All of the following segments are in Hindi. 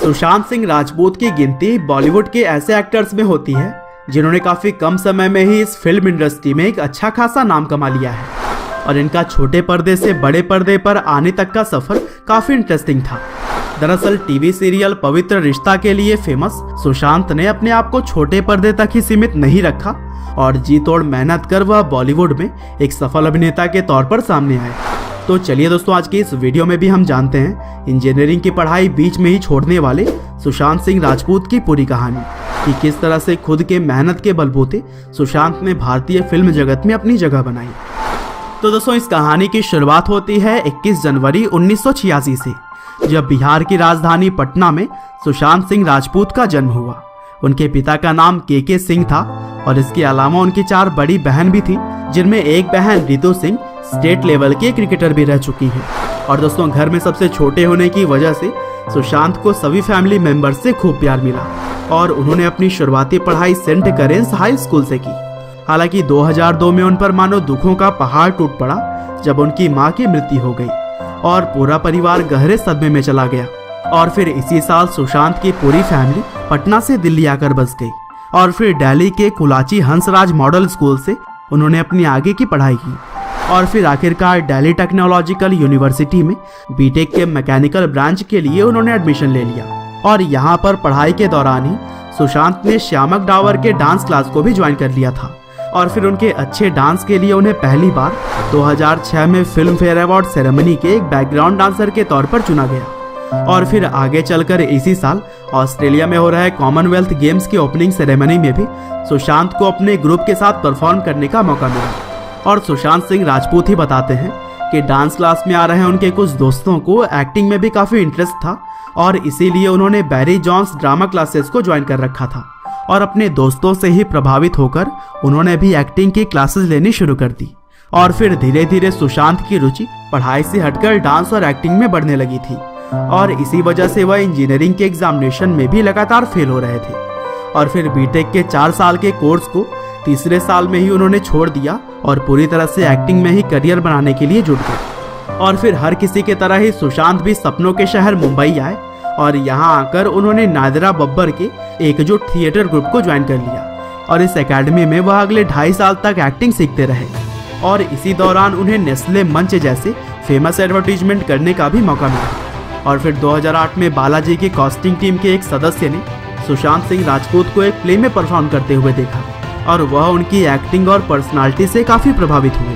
सुशांत सिंह राजपूत की गिनती बॉलीवुड के ऐसे एक्टर्स में होती है जिन्होंने काफी कम समय में ही इस फिल्म इंडस्ट्री में एक अच्छा खासा नाम कमा लिया है और इनका छोटे पर्दे से बड़े पर्दे पर आने तक का सफर काफी इंटरेस्टिंग था। दरअसल टीवी सीरियल पवित्र रिश्ता के लिए फेमस सुशांत ने अपने आप को छोटे पर्दे तक ही सीमित नहीं रखा और जी तोड़ मेहनत कर वह बॉलीवुड में एक सफल अभिनेता के तौर पर सामने आए। तो चलिए दोस्तों, आज की इस वीडियो में भी हम जानते हैं इंजीनियरिंग की पढ़ाई बीच में ही छोड़ने वाले सुशांत सिंह राजपूत की पूरी कहानी कि किस तरह से खुद के मेहनत के बलबूते सुशांत ने भारतीय फिल्म जगत में अपनी जगह बनाई। तो दोस्तों, इस कहानी की शुरुआत होती है 21 जनवरी 1986 से, जब बिहार की राजधानी पटना में सुशांत सिंह राजपूत का जन्म हुआ। उनके पिता का नाम के सिंह था और इसके अलावा उनकी 4 बड़ी बहन भी थी, जिनमें एक बहन रितु सिंह स्टेट लेवल के क्रिकेटर भी रह चुकी है। और दोस्तों, घर में सबसे छोटे होने की वजह से सुशांत को सभी फैमिली मेंबर्स से खूब प्यार मिला और उन्होंने अपनी शुरुआती पढ़ाई सेंट करेंस हाई स्कूल से की। हालांकि 2002 में उन पर मानो दुखों का पहाड़ टूट पड़ा जब उनकी मां की मृत्यु हो गई और पूरा परिवार गहरे सदमे में चला गया। और फिर इसी साल सुशांत की पूरी फैमिली पटना से दिल्ली आकर बस गई और फिर दिल्ली के कुलाची हंसराज मॉडल स्कूल से उन्होंने अपनी आगे की पढ़ाई की और फिर आखिरकार दिल्ली टेक्नोलॉजिकल यूनिवर्सिटी में बीटेक के मैकेनिकल ब्रांच के लिए उन्होंने एडमिशन ले लिया। और यहाँ पर पढ़ाई के दौरान ही सुशांत ने श्यामक डावर के डांस क्लास को भी ज्वाइन कर लिया था और फिर उनके अच्छे डांस के लिए उन्हें पहली बार 2006 में फिल्म फेयर अवार्ड सेरेमनी के एक बैकग्राउंड डांसर के तौर पर चुना गया। और फिर आगे चलकर इसी साल ऑस्ट्रेलिया में हो रहे कॉमनवेल्थ गेम्स की ओपनिंग सेरेमनी में भी सुशांत को अपने ग्रुप के साथ परफॉर्म करने का मौका मिला। और सुशांत सिंह राजपूत ही बताते हैं कि डांस क्लास में आ रहे उनके कुछ दोस्तों को एक्टिंग में भी काफी इंटरेस्ट था और इसीलिए उन्होंने बैरी जॉन्स ड्रामा क्लासेस को ज्वाइन कर रखा था और अपने दोस्तों से ही प्रभावित होकर उन्होंने भी एक्टिंग की क्लासेस लेनी शुरू कर दी। और फिर धीरे धीरे सुशांत की रुचि पढ़ाई से हटकर डांस और एक्टिंग में बढ़ने लगी थी और इसी वजह से वह इंजीनियरिंग के एग्जामिनेशन में भी लगातार फेल हो रहे थे। और फिर बीटेक के 4 साल के कोर्स को तीसरे साल में ही उन्होंने छोड़ दिया और पूरी तरह से एक्टिंग में ही करियर बनाने के लिए जुट गए। और फिर हर किसी के तरह ही सुशांत भी सपनों के शहर मुंबई आए और यहाँ आकर उन्होंने नादिरा बब्बर के एकजुट थिएटर ग्रुप को ज्वाइन कर लिया और इस एकेडमी में वह अगले 2.5 साल तक एक्टिंग सीखते रहे। और इसी दौरान उन्हें नेस्ले मंच जैसे फेमस एडवर्टीजमेंट करने का भी मौका मिला। और फिर 2008 में बालाजी की कास्टिंग टीम के एक सदस्य ने सुशांत सिंह राजपूत को एक प्ले में परफॉर्म करते हुए देखा और वह उनकी एक्टिंग और पर्सनालिटी से काफी प्रभावित हुए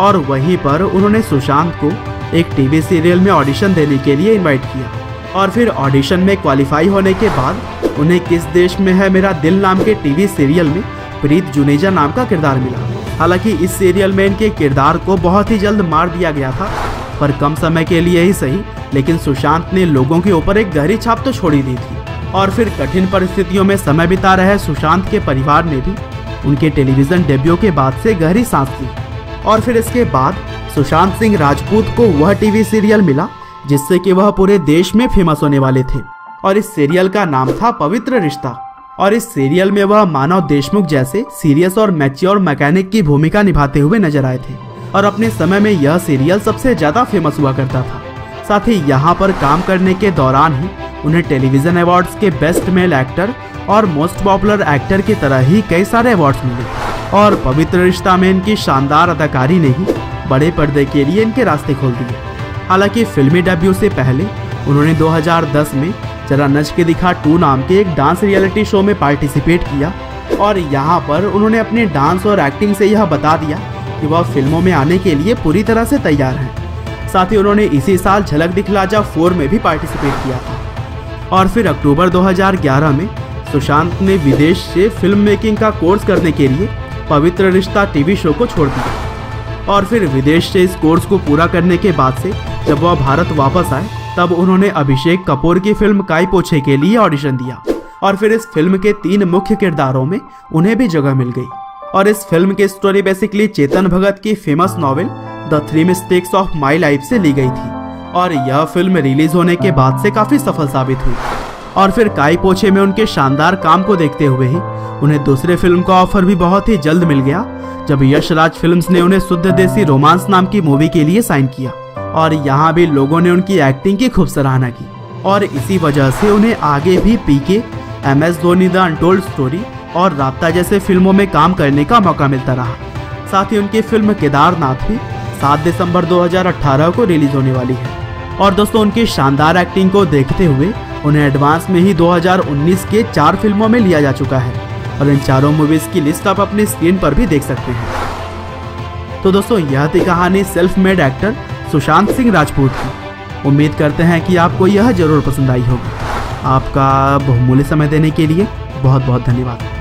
और वहीं पर उन्होंने सुशांत को एक टीवी सीरियल में ऑडिशन देने के लिए इनवाइट किया। और फिर ऑडिशन में क्वालिफाई होने के बाद उन्हें किस देश में है मेरा दिल नाम के टीवी सीरियल में प्रीत जुनेजा नाम का किरदार मिला। हालांकि इस सीरियल में इनके किरदार को बहुत ही जल्द मार दिया गया था, पर कम समय के लिए ही सही, लेकिन सुशांत ने लोगों के ऊपर एक गहरी छाप तो छोड़ ही दी थी। और फिर कठिन परिस्थितियों में समय बिता रहे सुशांत के परिवार ने भी उनके टेलीविजन डेब्यू के बाद से गहरी सांस ली। और फिर इसके बाद सुशांत सिंह राजपूत को वह टीवी सीरियल मिला जिससे कि वह पूरे देश में फेमस होने वाले थे और इस सीरियल का नाम था पवित्र रिश्ता। और इस सीरियल में वह मानव देशमुख जैसे सीरियस और मैच्योर मैकेनिक की भूमिका निभाते हुए नजर आए थे और अपने समय में यह सीरियल सबसे ज्यादा फेमस हुआ करता था। साथ ही यहाँ पर काम करने के दौरान ही उन्हें टेलीविजन अवार्ड्स के बेस्ट मेल एक्टर और मोस्ट पॉपुलर एक्टर की तरह ही कई सारे अवार्ड्स मिले और पवित्र रिश्ता में इनकी शानदार अदाकारी ने ही बड़े पर्दे के लिए इनके रास्ते खोल दिए। हालांकि फिल्मी डेब्यू से पहले उन्होंने 2010 में जरा नच के दिखा 2 नाम के एक डांस रियलिटी शो में पार्टिसिपेट किया और यहाँ पर उन्होंने अपने डांस और एक्टिंग से यह बता दिया कि वह फिल्मों में आने के लिए पूरी तरह से तैयार हैं। साथ ही उन्होंने इसी साल झलक दिखला जा 4 में भी पार्टिसिपेट किया था। और फिर अक्टूबर 2011 में सुशांत ने विदेश से फिल्म मेकिंग का कोर्स करने के लिए पवित्र रिश्ता टीवी शो को छोड़ दिया। और फिर विदेश से इस कोर्स को पूरा करने के बाद से जब वह भारत वापस आए तब उन्होंने अभिषेक कपूर की फिल्म काई पोछे के लिए ऑडिशन दिया और फिर इस फिल्म के 3 मुख्य किरदारों में उन्हें भी जगह मिल गई। और इस फिल्म की स्टोरी बेसिकली चेतन भगत की famous novel the 3 mistakes of my life से ली गई थी और यह फिल्म रिलीज होने के बाद से काफी सफल साबित हुई। और फिर काई पोछे में उनके शानदार काम को देखते हुए ही उन्हें दूसरे फिल्म का ऑफर भी बहुत ही जल्द मिल गया जब यश राज फिल्म्स ने उन्हें शुद्ध देसी रोमांस नाम की मूवी के लिए साइन किया और यहाँ भी लोगों ने उनकी एक्टिंग की खूब सराहना की। और इसी वजह से उन्हें आगे भी पीके, MS Dhoni the untold story और राब्ता जैसे फिल्मों में काम करने का मौका मिलता रहा। साथ ही उनकी फिल्म केदारनाथ भी 7 दिसंबर 2018 को रिलीज होने वाली है। और दोस्तों, उनकी शानदार एक्टिंग को देखते हुए उन्हें एडवांस में ही 2019 के 4 फिल्मों में लिया जा चुका है और इन चारों मूवीज की लिस्ट आप अपनी स्क्रीन पर भी देख सकते हैं। तो दोस्तों, यह थी कहानी self made actor Sushant Singh Rajput की। उम्मीद करते हैं कि आपको यह जरूर पसंद आई होगी। आपका बहुमूल्य समय देने के लिए बहुत बहुत धन्यवाद।